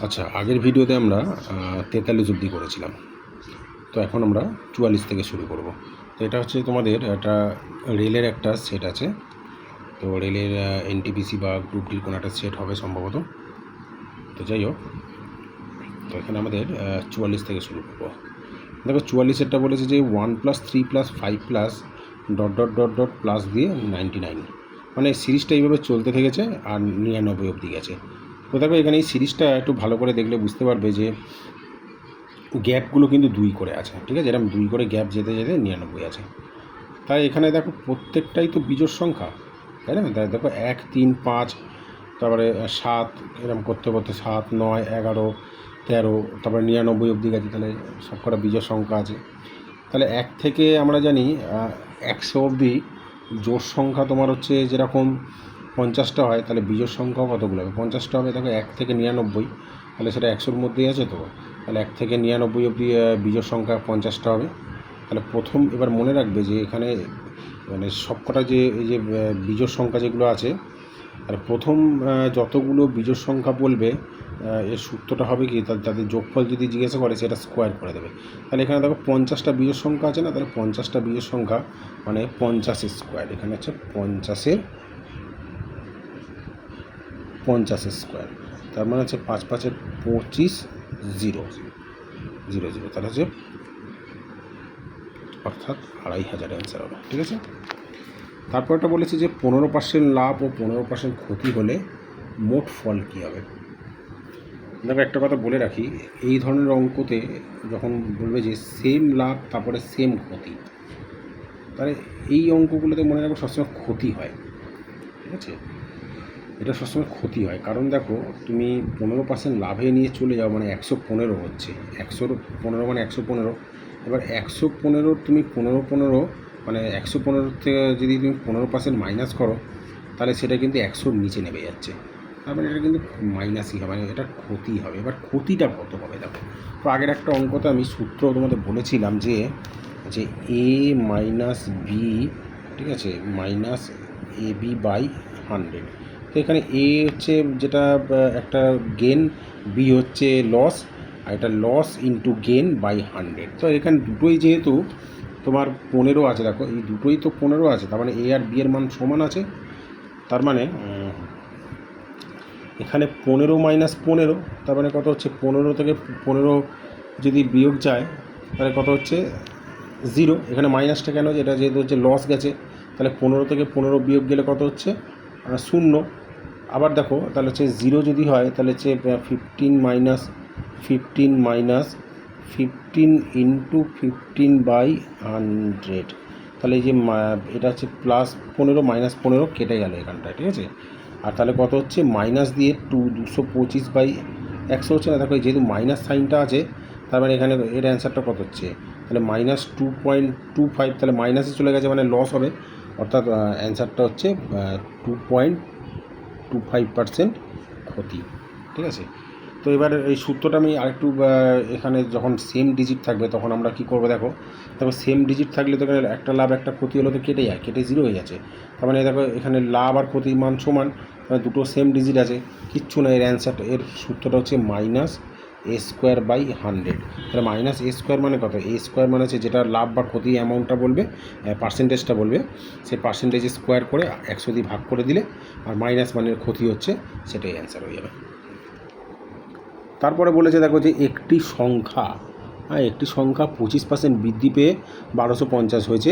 আচ্ছা, আগের ভিডিওতে আমরা 43 অবধি করেছিলাম। তো এখন আমরা 44 থেকে শুরু করব। তো এটা হচ্ছে তোমাদের একটা রেলের একটা সেট আছে। তো রেলের এনটিপিসি বা গ্রুপ ডির কোনো একটা সেট হবে সম্ভবত। তো যাই হোক, তো এখানে আমাদের 44 থেকে শুরু করব। দেখো 44-এরটা বলেছে যে 1+3+5+ dot dot dot dot plus দিয়ে 99, মানে সিরিজটা এইভাবে চলতে থেকেছে আর 99 অবধি গেছে। তো দেখো এখানে এই সিরিজটা একটু ভালো করে দেখলে বুঝতে পারবে যে গ্যাপগুলো কিন্তু 2 করে আছে, ঠিক আছে, এরকম 2 করে গ্যাপ যেতে যেতে 99 আছে। তাই এখানে দেখো প্রত্যেকটাই তো বিজোড় সংখ্যা, তাই না? তাই দেখো 1, 3, 5, তারপরে 7, এরকম করতে করতে 7, 9, 11, 13, তারপরে 99 অবধি গেছে। তাহলে সব কটা বিজোড় সংখ্যা আছে। তাহলে 1 থেকে আমরা জানি 100 অবধি জোড় সংখ্যা তোমার হচ্ছে যেরকম 50টা হয়, তাহলে বিজোড় সংখ্যাও কতগুলো হবে? 50টা হবে। দেখো 1 থেকে 99, তাহলে সেটা 100-র মধ্যেই আছে। তো তাহলে 1 থেকে 99 অবধি বিজোড় সংখ্যা 50টা হবে। তাহলে প্রথম এবার মনে রাখবে যে এখানে মানে সবকটা যে এই যে বিজোড় সংখ্যা যেগুলো আছে, আর প্রথম যতগুলো বিজোড় সংখ্যা বলবে এর সূত্রটা হবে কি, তাদের যোগফল যদি জিজ্ঞাসা করে সেটা স্কোয়ার করে দেবে। তাহলে এখানে দেখো 50টা বিজোড় সংখ্যা আছে না, তাহলে 50টা বিজোড় সংখ্যা মানে 50-এর স্কোয়ার। এখানে হচ্ছে 50-এর স্কোয়ার, তার মানে হচ্ছে 5 5 25, 0 0 0, তাহলে হচ্ছে অর্থাৎ 2500 অ্যান্সার হবে, ঠিক আছে। তারপরটা বলেছে যে 15% লাভ ও 15% ক্ষতি হলে মোট ফল কী হবে। দেখো একটা কথা বলে রাখি, এই ধরনের অঙ্কতে যখন বলবে যে সেম লাভ তারপরে সেম ক্ষতি, তাহলে এই অঙ্কগুলোতে মনে রাখো সবসময় ক্ষতি হয়, ঠিক আছে, এটা সবসময় ক্ষতি হয়। কারণ দেখো তুমি 15% লাভে নিয়ে চলে যাও মানে 115 হচ্ছে, 115 মানে 115। এবার 115 তুমি 15 মানে 115 থেকে যদি তুমি 15% মাইনাস করো, তাহলে সেটা কিন্তু 100-র নিচে নেমে যাচ্ছে। তার মানে এটা কিন্তু মাইনাসই হবে, মানে এটা ক্ষতি হবে। এবার ক্ষতিটা কত হবে দেখো। তো আগের একটা অঙ্কতে আমি সূত্র তোমাদের বলেছিলাম যে যে এ মাইনাস বি, ঠিক আছে, মাইনাস এ বি বাই 100। তো এখানে এ হচ্ছে যেটা একটা গেন, বি হচ্ছে লস, আর এটা লস ইন্টু গেন বাই 100। তো এখানে দুটোই যেহেতু তোমার 15 আছে, দেখো এই দুটোই তো 15 আছে, তার মানে এ আর বি এর মান সমান আছে। তার মানে এখানে 15 মাইনাস 15, তার মানে কত হচ্ছে? 15 থেকে 15 যদি বিয়োগ যায় তাহলে কত হচ্ছে? 0। এখানে মাইনাসটা কেন? যেটা যেহেতু হচ্ছে লস গেছে, তাহলে 15 থেকে 15 বিয়োগ গেলে কত হচ্ছে? 0। আবার দেখো তাহলে হচ্ছে 0 যদি হয় তাহলে হচ্ছে 15 ইন্টু 15/100। তাহলে এই যে এটা হচ্ছে +15 -15 কেটে গেল এখানটায়, ঠিক আছে। আর তাহলে কত হচ্ছে? মাইনাস দিয়ে 225/100 হচ্ছে না। দেখো যেহেতু মাইনাস সাইনটা আছে, তার মানে এখানে এর অ্যান্সারটা কত হচ্ছে? তাহলে -2.25, তাহলে মাইনাসে চলে গেছে মানে লস হবে, অর্থাৎ অ্যান্সারটা হচ্ছে 2.25% ক্ষতি, ঠিক আছে। তো এবার এই সূত্রটা আমি আরেকটু এখানে যখন সেম ডিজিট থাকবে তখন আমরা কী করবো দেখো। দেখো সেম ডিজিট থাকলে তো এখানে একটা লাভ একটা ক্ষতি হলো তো কেটে যায়, কেটে 0 হয়ে যাচ্ছে। তার মানে দেখো এখানে লাভ আর ক্ষতির মান সমান, মানে দুটো সেম ডিজিট আছে, কিচ্ছু না। এর অ্যান্সারটা, এর সূত্রটা হচ্ছে -a²/100। তাহলে -a² মানে কত? a² মানে হচ্ছে যেটা লাভ বা ক্ষতি অ্যামাউন্টটা বলবে, পার্সেন্টেজটা বলবে, সেই পার্সেন্টেজ স্কোয়ার করে 100 দিয়ে ভাগ করে দিলে, আর মাইনাস মানের ক্ষতি হচ্ছে, সেটাই অ্যান্সার হয়ে যাবে। তারপরে বলেছে দেখো যে একটি সংখ্যা 25% বৃদ্ধি পেয়ে 1250 হয়েছে,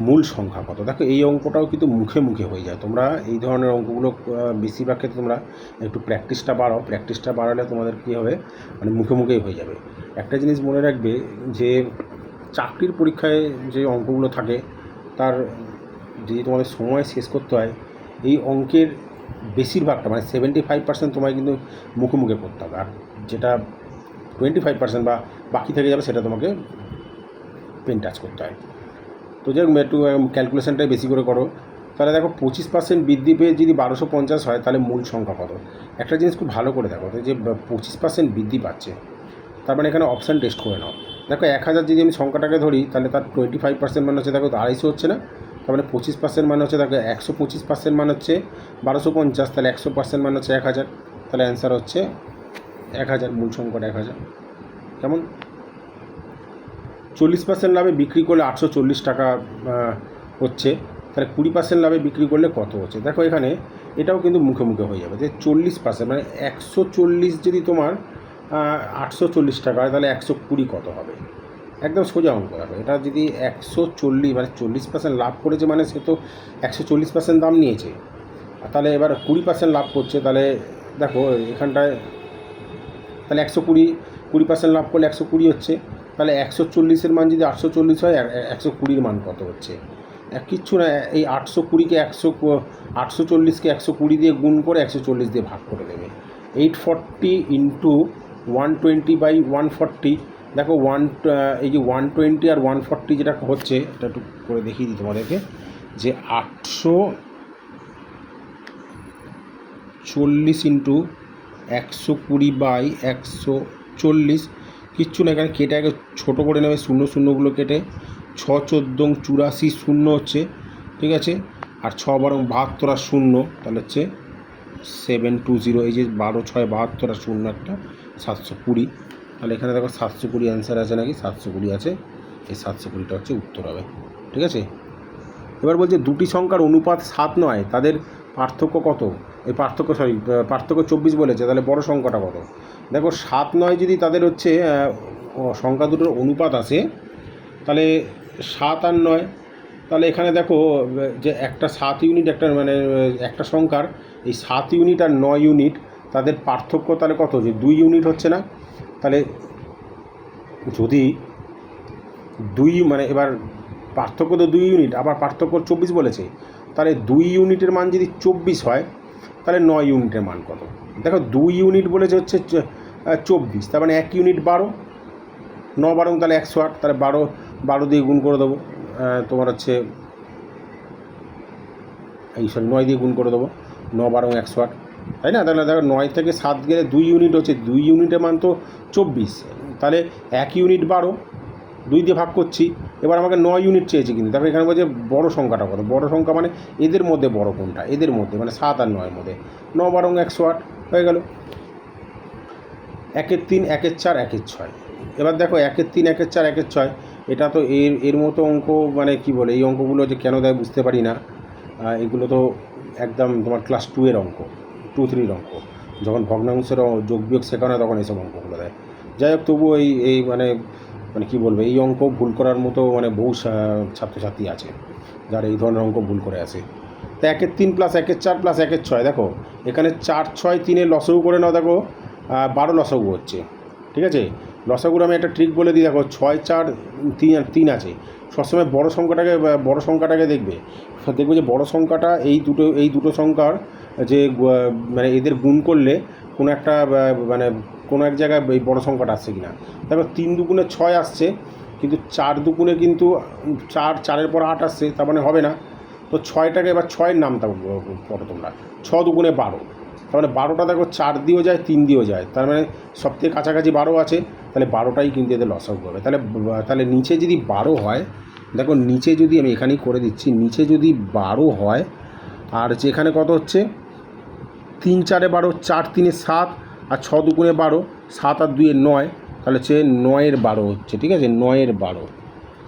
মূল সংখ্যা কত? দেখো এই অঙ্কটাও কিন্তু মুখে মুখে হয়ে যায়। তোমরা এই ধরনের অঙ্কগুলো বেশিরভাগ ক্ষেত্রে তোমরা একটু প্র্যাকটিসটা বাড়াও, প্র্যাকটিসটা বাড়ালে তোমাদের কী হবে, মানে মুখে মুখেই হয়ে যাবে। একটা জিনিস মনে রাখবে যে চাকরির পরীক্ষায় যে অঙ্কগুলো থাকে, তার যদি তোমাদের সময় শেষ করতে হয়, এই অঙ্কের বেশিরভাগটা মানে 75% তোমায় কিন্তু মুখে মুখে করতে হবে, আর যেটা 25% বা বাকি থেকে যাবে সেটা তোমাকে পেন টাচ করতে হয়। তো যাই হোক, একটু ক্যালকুলেশনটাই বেশি করে করো। তাহলে দেখো 25% বৃদ্ধি পেয়ে যদি 1250 হয়, তাহলে মূল সংখ্যা কত? একটা জিনিস খুব ভালো করে দেখো, যে 25% বৃদ্ধি পাচ্ছে, তার মানে এখানে অপশান টেস্ট করে নাও। দেখো 1000 যদি আমি সংখ্যাটাকে ধরি, তাহলে তার 25% মানে হচ্ছে দেখো 250 হচ্ছে না। তার মানে 25% মানে হচ্ছে দেখো 125% মানে হচ্ছে 1250, তাহলে 100% মানে হচ্ছে 1000। তাহলে অ্যান্সার হচ্ছে 1000, মূল সংখ্যাটা 1000। কেমন? 40% লাভে বিক্রি করলে 840 টাকা হচ্ছে, তাহলে 20% লাভে বিক্রি করলে কত হচ্ছে? দেখো এখানে এটাও কিন্তু মুখে মুখে হয়ে যাবে যে 40%, মানে 140 যদি তোমার 840 টাকা হয়, তাহলে 120 কত হবে? একদম সোজা অঙ্ক। দেখো এটা যদি 140, মানে 40% লাভ করেছে, মানে সে তো 140% দাম নিয়েছে, তাহলে এবার 20% লাভ করছে, তাহলে দেখো এখানটায় তাহলে 120 লাভ করলে 120 হচ্ছে, তাহলে 140-এর মান যদি 840 হয়, 120-র মান কত হচ্ছে? কিচ্ছু না, এই 820-কে 840-কে 120 দিয়ে গুণ করে 140 দিয়ে ভাগ করে দেবে। 840 ইন্টু 120/140। দেখো এই যে 120 আর 140 যেটা হচ্ছে, এটা একটু করে দেখিয়ে দিই তোমাদেরকে, যে 840 ইন্টু 120/140, কিচ্ছু না, এখানে কেটে আগে ছোটো করে নেবে, শূন্য শূন্যগুলো কেটে, 6 14 84 শূন্য হচ্ছে, ঠিক আছে, আর 6 12 72 আর শূন্য, তাহলে হচ্ছে 720। এই যে 12 6 72 আর শূন্য একটা 720, তাহলে এখানে দেখো 720 অ্যান্সার আছে নাকি? 720 আছে, এই 720টা হচ্ছে উত্তর হবে, ঠিক আছে। এবার বলছে দুটি সংখ্যার অনুপাত 7 নয়, তাদের পার্থক্য কত? এই পার্থক্য 24 বলেছে, তাহলে বড় সংখ্যাটা কত? দেখো 7 9 যদি তাদের হচ্ছে সংখ্যা দুটোর অনুপাত আসে, তাহলে 7 আর 9, তাহলে এখানে দেখো যে একটা 7 ইউনিট, একটা মানে একটা সংখ্যার এই 7 ইউনিট আর 9 ইউনিট, তাদের পার্থক্য তাহলে কত? যে 2 ইউনিট হচ্ছে না? তাহলে যদি 2, মানে এবার পার্থক্য তো 2 ইউনিট, আবার পার্থক্য 24 বলেছে, তাহলে 2 ইউনিটের মান যদি 24 হয়, তাহলে 9 ইউনিটের মান কত? দেখো 2 ইউনিট বলেছে হচ্ছে 24, তার মানে 1 ইউনিট 12, 9 12 তাহলে 108, তাহলে 12 দিয়ে গুণ করে দেবো, তোমার হচ্ছে 9 দিয়ে গুণ করে দেবো, 9 12 108, তাই না? তাহলে দেখো 9 থেকে 7 গেলে 2 ইউনিট হচ্ছে, 2 ইউনিটের মান তো 24, তাহলে 1 ইউনিট 12, 2 দিয়ে ভাগ করছি। এবার আমাকে 9 ইউনিট চেয়েছে, কিন্তু তারপরে এখানে বলছে বড় সংখ্যাটা কত? বড় সংখ্যা মানে এদের মধ্যে বড় কোনটা? এদের মধ্যে, মানে 7 আর 9-এর মধ্যে। 9 12 108 হয়ে গেল। 1 3 1 4 1 6। এবার দেখো 1 3 1 4 1 6, এটা তো এর মতো অঙ্ক, মানে কি বলে, এই অঙ্কগুলো যে কেন দেয় বুঝতে পারি না। এগুলো তো একদম তোমার ক্লাস 2-এর অঙ্ক, 2-3-র অঙ্ক, যখন ভগ্নাংশের যোগ বিয়োগ শেখানো হয় তখন এইসব অঙ্কগুলো দেয়। যাই হোক, তবুও এই মানে কি বলবো, এই অঙ্ক ভুল করার মতো মানে বহু ছাত্রছাত্রী আছে যারা এই ধরনের অঙ্ক ভুল করে আসে। তো 1 3 + 1 4 + 1 6, দেখো এখানে 4 6 3-এর লসাগু করে নাও, দেখো 12 লসাগু হচ্ছে, ঠিক আছে। লসাগুর আমি একটা ট্রিক বলে দিই, দেখো 6 4 3 আছে, সবসময় বড় সংখ্যাটাকে দেখবে যে বড় সংখ্যাটা এই দুটো সংখ্যার যে মানে এদের গুণ করলে কোনো একটা মানে কোনো এক জায়গায় এই বড় সংখ্যাটা আসছে কিনা। দেখো 3 দুগুণে 6 আসছে, কিন্তু 4 দুগুণে কিন্তু 4-4-এর পর 8 আসছে, তার মানে হবে না। তো 6টাকে এবার 6-এর নামটা পড়ো তোমরা, 6 দুগুণে 12, তার মানে 12টা দেখো 4 দিয়েও যায় 3 দিয়েও যায়, তার মানে সবথেকে কাছাকাছি 12 আছে, তাহলে 12টাই কিন্তু এদের লসাগু হবে। তাহলে নিচে যদি 12 হয়, দেখো নিচে যদি আমি এখানেই করে দিচ্ছি, নিচে যদি 12 হয়, আর যেখানে কত হচ্ছে 3 4-এ 12, 4 3-এ 7, আর 6 দুগুণে 12, 7 আর 2-এ 9, তাহলে হচ্ছে 9-এর 12 হচ্ছে, ঠিক আছে, 9-এর 12।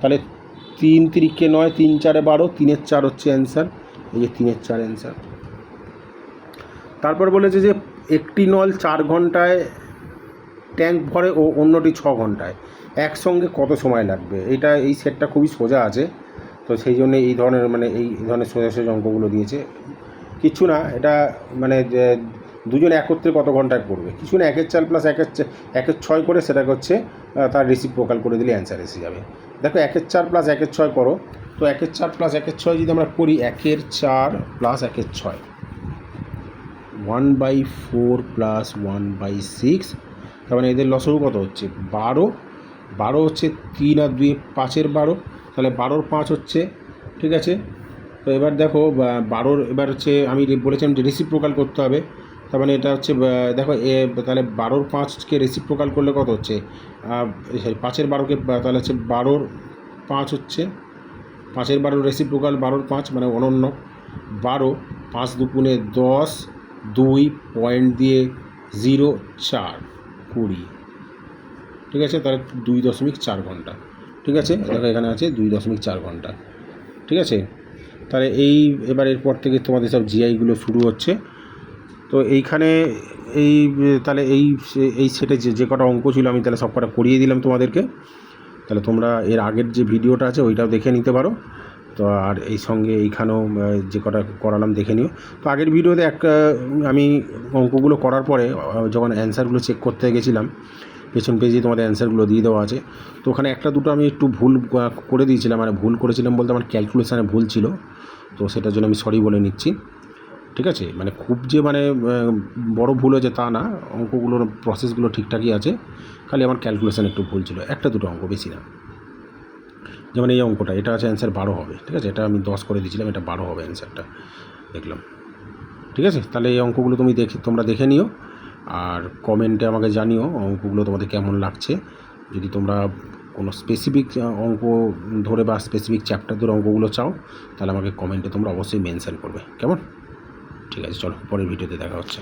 তাহলে 3 3-কে 9, 3 4-এ 12, 3-এর 4 হচ্ছে অ্যান্সার, এই যে 3-এর 4 অ্যান্সার। তারপর বলেছে যে একটি নল 4 ঘন্টায় ট্যাঙ্ক ভরে ও অন্যটি 6 ঘন্টায়, একসঙ্গে কত সময় লাগবে? এই সেটটা খুবই সোজা আছে, তো সেই জন্য এই ধরনের সোজা অঙ্কগুলো দিয়েছে। কিছু না, এটা মানে দুজন একত্রে কত ঘন্টায় করবে, কিছু না, 1 4 + 1 6 করে সেটাকে হচ্ছে তার রেসিপ্রোকাল করে দিলে অ্যান্সার এসে যাবে। দেখো 1 4 + 1 6 করো, তো 1 4 + 1 6 যদি আমরা করি, 1 4 + 1 6, 1/4 + 1/6, তার মানে এদের লসাগু কত হচ্ছে 12, 12 হচ্ছে 3 আর 2 5-এর 12, তাহলে 12-র 5 হচ্ছে, ঠিক আছে। তো এবার দেখো 12-র এবার হচ্ছে আমি বলেছিলাম যে রেসিপ্রোকাল করতে হবে, তার মানে এটা হচ্ছে দেখো তাহলে 12-র 5কে রেসিপ্রোকাল করলে কত হচ্ছে, 5-এর 12কে, তাহলে হচ্ছে 12-র 5 হচ্ছে, 5-এর 12 রেসিপ্রোকাল 12-র 5 মানে অনন্য, 12, 5 দুগুণে 10, 2 পয়েন্ট দিয়ে 0 4, করি, ঠিক আছে, তাহলে 2.4 ঘন্টা, ঠিক আছে, দেখো এখানে আছে 2.4 ঘন্টা, ঠিক আছে। তাহলে এবার এরপর থেকে তোমাদের সব জিআইগুলো শুরু হচ্ছে। তো এইখানে তাহলে এই সেটে যে কটা অঙ্ক ছিল আমি তাহলে সব কটা করিয়ে দিলাম তোমাদেরকে। তাহলে তোমরা এর আগের যে ভিডিওটা আছে ওইটাও দেখে নিতে পারো। তো আর এই সঙ্গে এইখানেও যে কটা করালাম দেখে নিও। তো আগের ভিডিওতে আমি অঙ্কগুলো করার পরে যখন অ্যান্সারগুলো চেক করতে গেছিলাম, পেছন পেজে তোমাদের অ্যান্সারগুলো দিয়ে দেওয়া আছে। তো ওখানে একটা দুটো আমি একটু ভুল করে দিয়েছিলাম, মানে ভুল করেছিলাম বলতে আমার ক্যালকুলেশানে ভুল ছিল, তো সেটার জন্য আমি সরি বলে নিচ্ছি, ঠিক আছে। মানে খুব যে বড় ভুল হয়েছে তা না, অঙ্কগুলোর প্রসেসগুলো ঠিকঠাকই আছে, খালি আমার ক্যালকুলেশান একটু ভুল ছিল, একটা দুটো অঙ্ক, বেশি না। যেমন এই অঙ্কটা, এটা আছে অ্যান্সার 12 হবে, ঠিক আছে, এটা আমি 10 করে দিয়েছিলাম, এটা 12 হবে অ্যান্সারটা, দেখলাম, ঠিক আছে। তাহলে এই অঙ্কগুলো তোমরা দেখে নিও, আর কমেন্টে আমাকে জানিও অঙ্কগুলো তোমাদের কেমন লাগছে। যদি তোমরা কোনো স্পেসিফিক অঙ্ক ধরে বা স্পেসিফিক চ্যাপ্টার ধরে অঙ্কগুলো চাও, তাহলে আমাকে কমেন্টে তোমরা অবশ্যই মেনশন করবে, কেমন? ঠিক আছে, চলো পরের ভিডিওতে দেখা হচ্ছে।